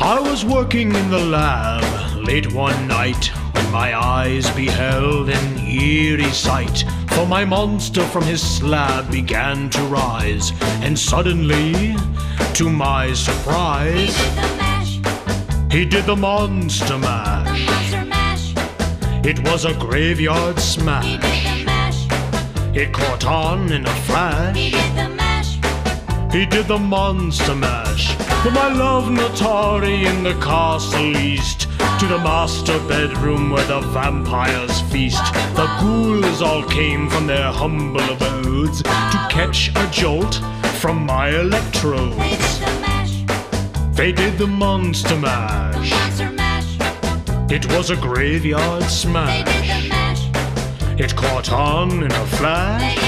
I was working in the lab late one night when my eyes beheld an eerie sight. For my monster from his slab began to rise, and suddenly, to my surprise, he did the monster mash. It was a graveyard smash. It caught on in a flash. He did the monster mash. From my love Natari in the castle east to the master bedroom where the vampires feast. The ghouls all came from their humble abodes to catch a jolt from my electrodes. They did the monster mash. It was a graveyard smash. It caught on in a flash.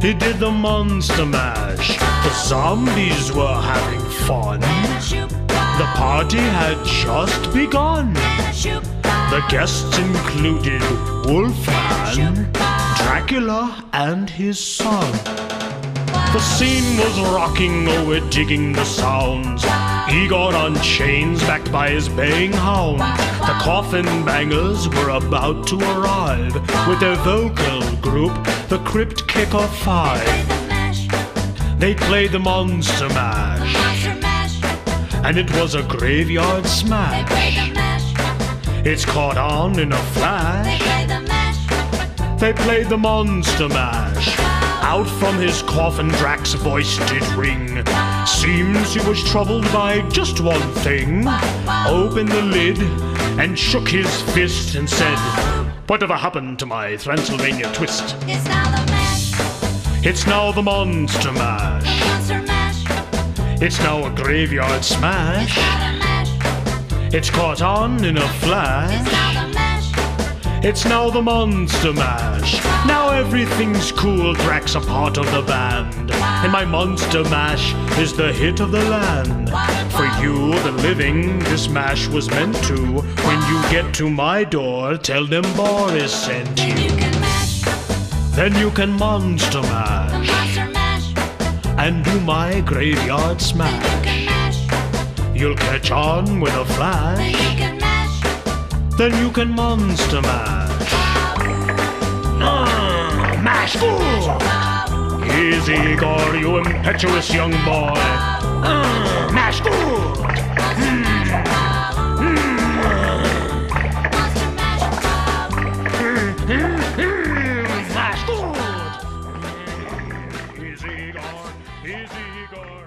He did the monster mash. The zombies were having fun. The party had just begun. The guests included Wolfman, Dracula, and his son. The scene was rocking, oh, we're digging the sounds. Igor on chains, backed by his baying hound. The coffin bangers were about to arrive with their vocal group, the Crypt Kicker 5. They played the monster mash, and it was a graveyard smash. It's caught on in a flash. They played the monster mash. Out from his coffin Drac's voice did ring. Seems he was troubled by just one thing. Opened the lid and shook his fist and said, "Whatever happened to my Transylvania twist?" It's now the mash. It's now the monster mash. Monster mash. It's now a graveyard smash. Now the mash. It's caught on in a flash. It's now the mash. It's now the monster mash. Now everything's cool, Drac's a part of the band, and my monster mash is the hit of the land. For you, the living, this mash was meant to. When you get to my door, tell them Boris sent Then you. you can mash. Then you can monster The mash monster mash. and do my graveyard Then you smash. can mash. You'll catch on with a Then flash. you can mash. Then you can monster mash. Mash good! Easy, Igor, you impetuous young boy. Mash good! Monster mash. Mash good! Easy, Igor, easy, Igor.